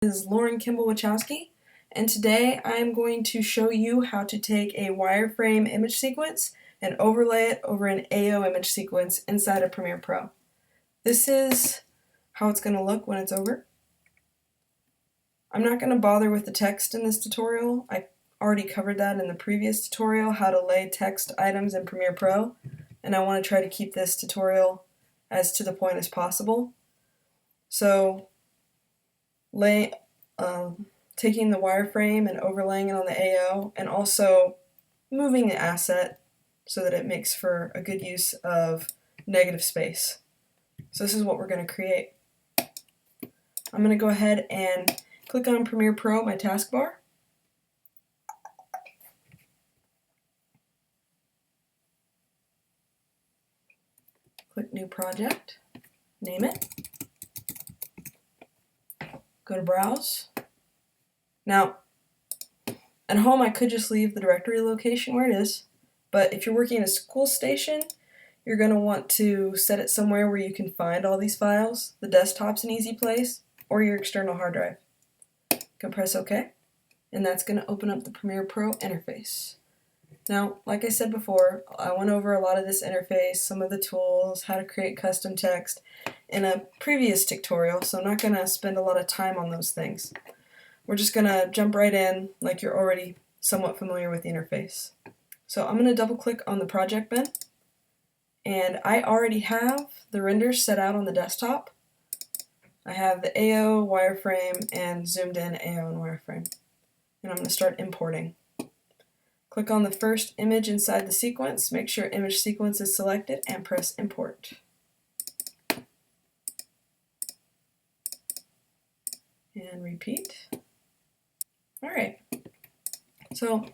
Is Lauren Kimball Wachowski, and today I'm going to show you how to take a wireframe image sequence and overlay it over an AO image sequence inside of Premiere Pro. This is how it's going to look when it's over. I'm not going to bother with the text in this tutorial. I already covered that in the previous tutorial, how to lay text items in Premiere Pro, and I want to try to keep this tutorial as to the point as possible. So taking the wireframe and overlaying it on the AO, and also moving the asset so that it makes for a good use of negative space. So this is what we're going to create. I'm going to go ahead and click on Premiere Pro, my taskbar. Click New Project, name it. Go to Browse. Now, at home I could just leave the directory location where it is, but if you're working in a school station, you're going to want to set it somewhere where you can find all these files. The desktop's an easy place, or your external hard drive. You can press OK, and that's going to open up the Premiere Pro interface. Now, like I said before, I went over a lot of this interface, some of the tools, how to create custom text in a previous tutorial, so I'm not going to spend a lot of time on those things. We're just going to jump right in like you're already somewhat familiar with the interface. So I'm going to double click on the project bin, and I already have the renders set out on the desktop. I have the AO, wireframe, and zoomed in AO and wireframe. And I'm going to start importing. Click on the first image inside the sequence, make sure image sequence is selected, and press import. And repeat. Alright, so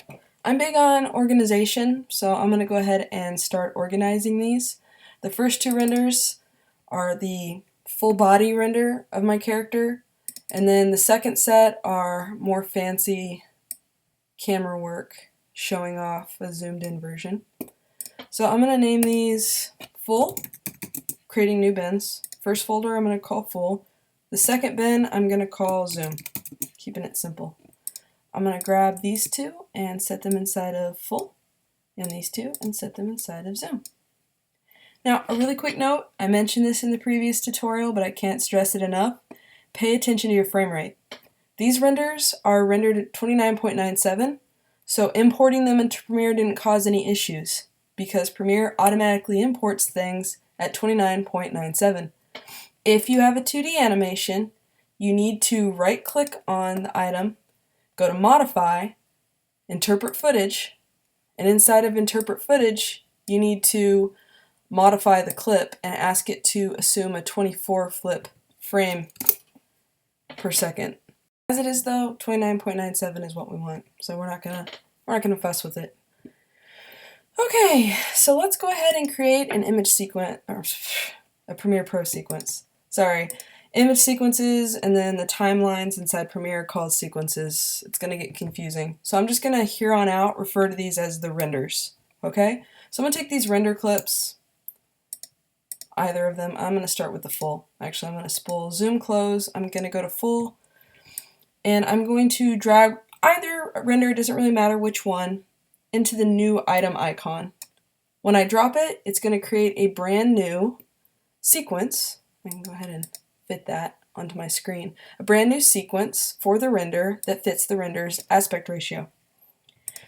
I'm big on organization, so I'm going to go ahead and start organizing these. The first two renders are the full body render of my character, and then the second set are more fancy camera work showing off a zoomed in version. So I'm going to name these full, creating new bins. First folder I'm going to call full. The second bin I'm going to call zoom, keeping it simple. I'm going to grab these two and set them inside of full, and these two and set them inside of zoom. Now, a really quick note, I mentioned this in the previous tutorial, but I can't stress it enough. Pay attention to your frame rate. These renders are rendered at 29.97, so importing them into Premiere didn't cause any issues, because Premiere automatically imports things at 29.97. If you have a 2D animation, you need to right-click on the item, go to Modify, Interpret Footage, and inside of Interpret Footage, you need to modify the clip and ask it to assume a 24 flip frame per second. As it is though, 29.97 is what we want, so we're not gonna fuss with it. Okay, so let's go ahead and create an image sequence, or a Premiere Pro sequence. Sorry, image sequences and then the timelines inside Premiere are called sequences. It's gonna get confusing. So I'm just gonna here on out refer to these as the renders, okay? So I'm gonna take these render clips, either of them. I'm gonna start with the full. Actually, I'm gonna spool zoom close. I'm gonna go to full, and I'm going to drag either render, it doesn't really matter which one, into the new item icon. When I drop it, it's going to create a brand new sequence. I can go ahead and fit that onto my screen. A brand new sequence for the render that fits the render's aspect ratio.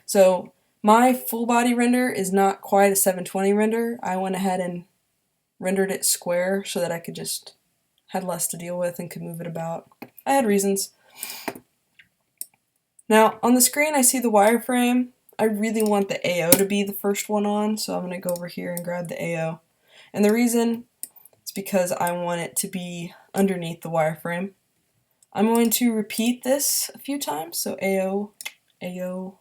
So my full body render is not quite a 720 render. I went ahead and rendered it square so that I could just had less to deal with and could move it about. I had reasons. Now, on the screen I see the wireframe. I really want the AO to be the first one on, so I'm going to go over here and grab the AO. And the reason is because I want it to be underneath the wireframe. I'm going to repeat this a few times, so AO, AO,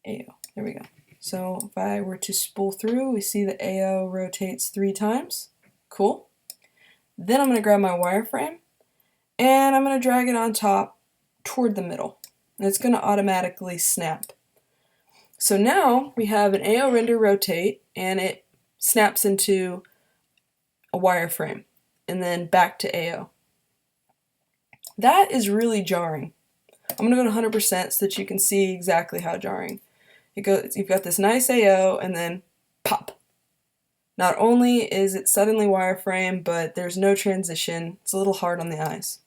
AO. There we go. So if I were to spool through, we see the AO rotates 3 times. Cool. Then I'm going to grab my wireframe, and I'm going to drag it on top toward the middle. And it's going to automatically snap. So now we have an AO render rotate, and it snaps into a wireframe, and then back to AO. That is really jarring. I'm going to go to 100% so that you can see exactly how jarring. You've got this nice AO and then pop. Not only is it suddenly wireframe, but there's no transition. It's a little hard on the eyes.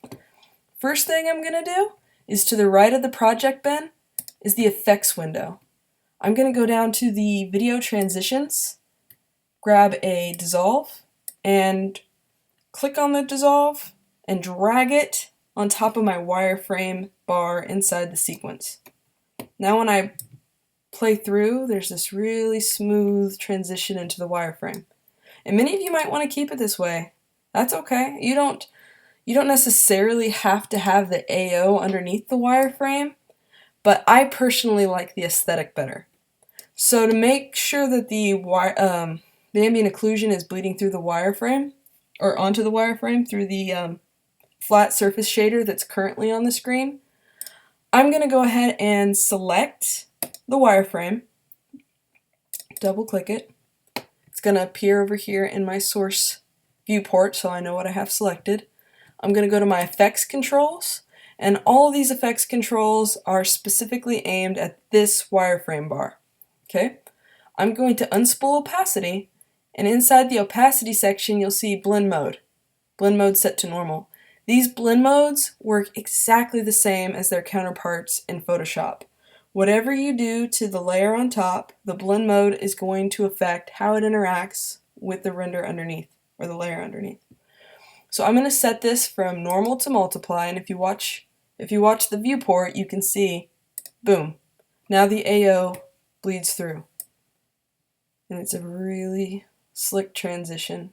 First thing I'm going to do is to the right of the project bin is the effects window. I'm going to go down to the video transitions, grab a dissolve, and click on the dissolve and drag it on top of my wireframe bar inside the sequence. Now when I play through, there's this really smooth transition into the wireframe. And many of you might want to keep it this way. That's okay. You don't necessarily have to have the AO underneath the wireframe, but I personally like the aesthetic better. So to make sure that the ambient occlusion is bleeding through the wireframe, or onto the wireframe through the flat surface shader that's currently on the screen, I'm going to go ahead and select the wireframe, double click it. It's going to appear over here in my source viewport so I know what I have selected. I'm going to go to my effects controls, and all of these effects controls are specifically aimed at this wireframe bar. Okay? I'm going to unspool opacity, and inside the opacity section you'll see blend mode. Blend mode set to normal. These blend modes work exactly the same as their counterparts in Photoshop. Whatever you do to the layer on top, the blend mode is going to affect how it interacts with the render underneath, or the layer underneath. So I'm going to set this from normal to multiply, and if you watch the viewport, you can see, boom, now the AO bleeds through. And it's a really slick transition.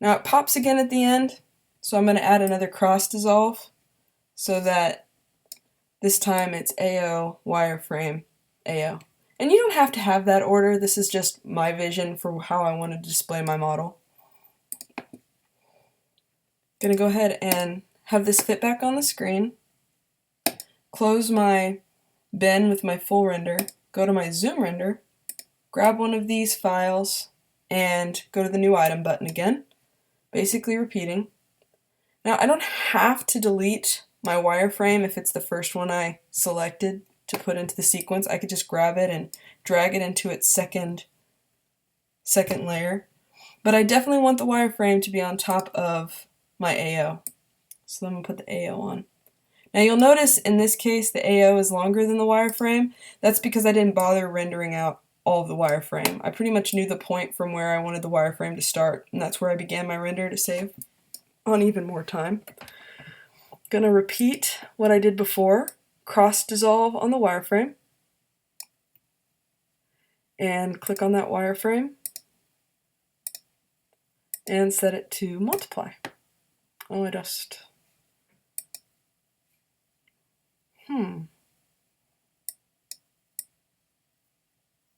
Now it pops again at the end, so I'm going to add another cross dissolve so that this time it's AO, wireframe, AO. And you don't have to have that order, this is just my vision for how I want to display my model. Gonna go ahead and have this fit back on the screen, close my bin with my full render, go to my zoom render, grab one of these files, and go to the new item button again, basically repeating. Now I don't have to delete my wireframe if it's the first one I selected to put into the sequence. I could just grab it and drag it into its second layer. But I definitely want the wireframe to be on top of my AO. So I'm going to put the AO on. Now you'll notice in this case the AO is longer than the wireframe. That's because I didn't bother rendering out all of the wireframe. I pretty much knew the point from where I wanted the wireframe to start, and that's where I began my render to save on even more time. Gonna repeat what I did before, cross dissolve on the wireframe, and click on that wireframe, and set it to multiply. Oh,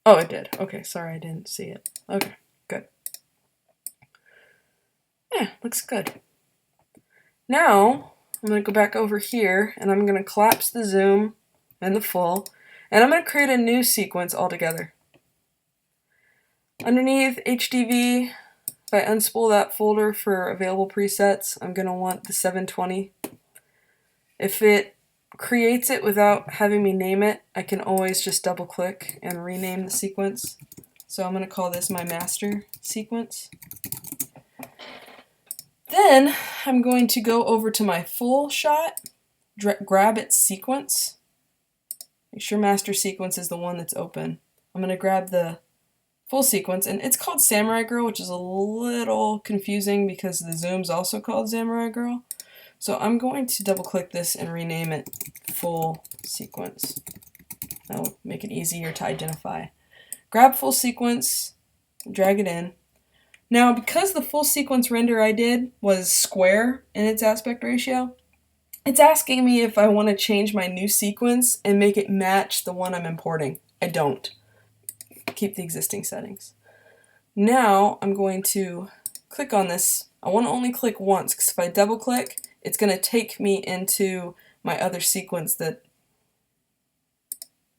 Oh, it did. Okay, sorry, I didn't see it. Okay, good. Yeah, looks good. Now, I'm going to go back over here, and I'm going to collapse the zoom and the full, and I'm going to create a new sequence altogether. Underneath HDV, if I unspool that folder for available presets, I'm going to want the 720. If it creates it without having me name it, I can always just double click and rename the sequence. So I'm going to call this my master sequence. Then I'm going to go over to my full shot, grab its sequence. Make sure master sequence is the one that's open. I'm going to grab the full sequence, and it's called Samurai Girl, which is a little confusing because the zoom's also called Samurai Girl. So I'm going to double click this and rename it full sequence. That'll make it easier to identify. Grab full sequence, drag it in. Now because the full sequence render I did was square in its aspect ratio, it's asking me if I want to change my new sequence and make it match the one I'm importing. I don't. Keep the existing settings. Now I'm going to click on this. I want to only click once because if I double click, it's going to take me into my other sequence that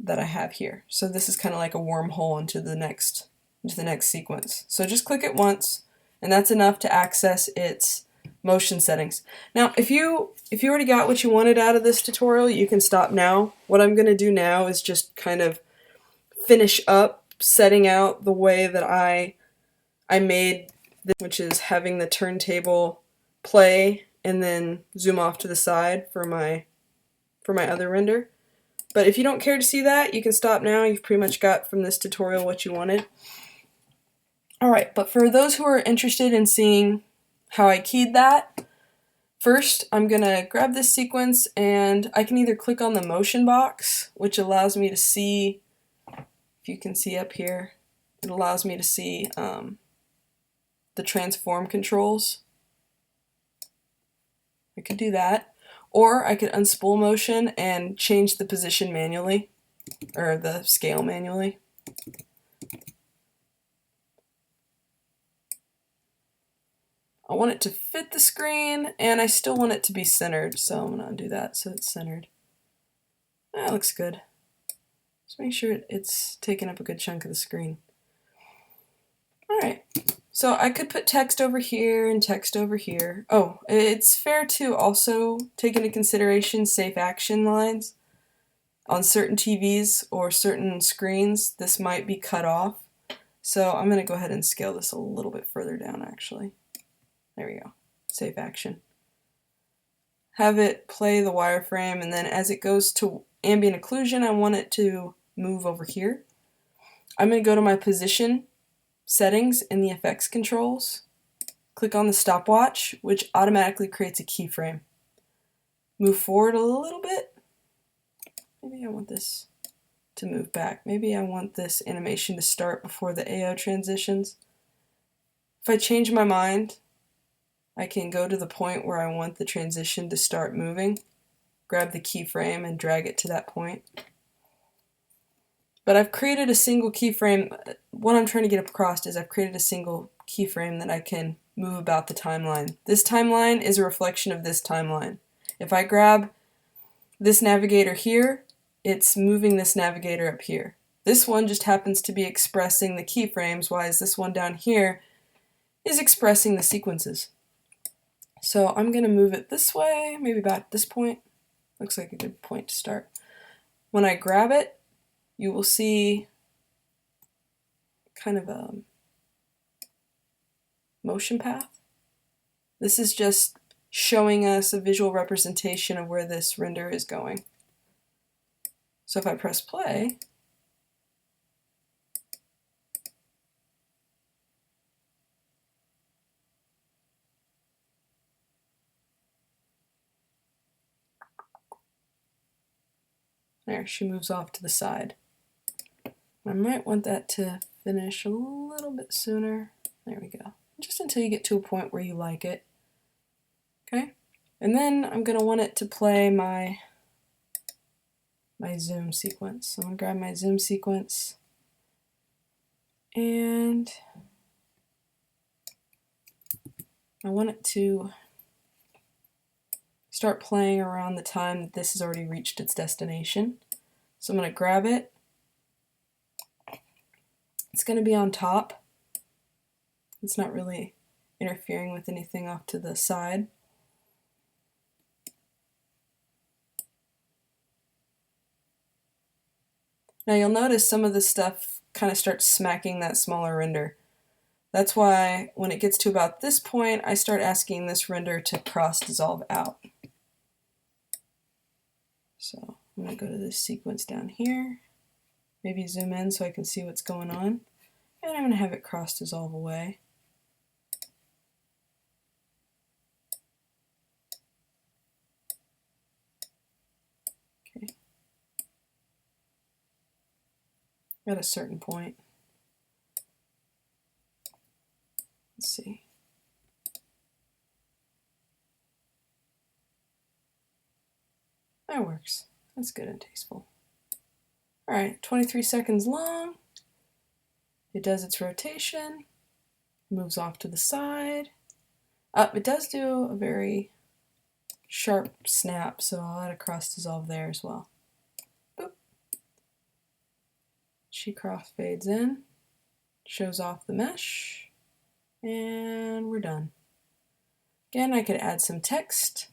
I have here. So this is kind of like a wormhole into the next sequence. So just click it once, and that's enough to access its motion settings. Now, if you already got what you wanted out of this tutorial, you can stop now. What I'm going to do now is just kind of finish up setting out the way that I made this, which is having the turntable play and then zoom off to the side for my other render. But if you don't care to see that, you can stop now. You've pretty much got from this tutorial what you wanted. Alright, but for those who are interested in seeing how I keyed that, first I'm going to grab this sequence and I can either click on the motion box, which allows me to see, if you can see up here, it allows me to see the transform controls. I could do that. Or I could unspool motion and change the position manually, or the scale manually. I want it to fit the screen, and I still want it to be centered, so I'm going to undo that so it's centered. That looks good. Just make sure it's taking up a good chunk of the screen. Alright, so I could put text over here and text over here. Oh, it's fair to also take into consideration safe action lines. On certain TVs or certain screens, this might be cut off. So I'm going to go ahead and scale this a little bit further down actually. There we go. Safe action. Have it play the wireframe, and then as it goes to ambient occlusion, I want it to move over here. I'm going to go to my position settings in the effects controls. Click on the stopwatch, which automatically creates a keyframe. Move forward a little bit. Maybe I want this to move back. Maybe I want this animation to start before the AO transitions. If I change my mind, I can go to the point where I want the transition to start moving, grab the keyframe and drag it to that point. But I've created a single keyframe. What I'm trying to get across is I've created a single keyframe that I can move about the timeline. This timeline is a reflection of this timeline. If I grab this navigator here, it's moving this navigator up here. This one just happens to be expressing the keyframes, whereas this one down here is expressing the sequences. So I'm going to move it this way, maybe about at this point. Looks like a good point to start. When I grab it, you will see kind of a motion path. This is just showing us a visual representation of where this render is going. So if I press play, there, she moves off to the side. I might want that to finish a little bit sooner. There we go. Just until you get to a point where you like it. Okay? And then I'm going to want it to play my zoom sequence. So I'm going to grab my zoom sequence and I want it to start playing around the time that this has already reached its destination. So I'm going to grab it. It's going to be on top. It's not really interfering with anything off to the side. Now you'll notice some of this stuff kind of starts smacking that smaller render. That's why when it gets to about this point, I start asking this render to cross dissolve out. So I'm going to go to this sequence down here, maybe zoom in so I can see what's going on, and I'm going to have it cross dissolve away. Okay. At a certain point. Let's see. That works. That's good and tasteful. Alright, 23 seconds long. It does its rotation, moves off to the side. It does do a very sharp snap, so I'll add a cross dissolve there as well. Boop. She cross fades in, shows off the mesh, and we're done. Again, I could add some text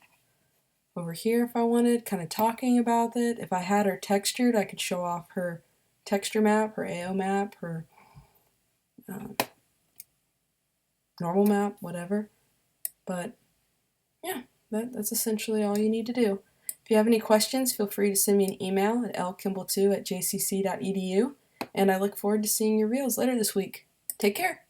over here if I wanted, kind of talking about it. If I had her textured, I could show off her texture map, her AO map, her normal map, whatever. But yeah, that's essentially all you need to do. If you have any questions, feel free to send me an email at lkimball2@jcc.edu, and I look forward to seeing your reels later this week. Take care!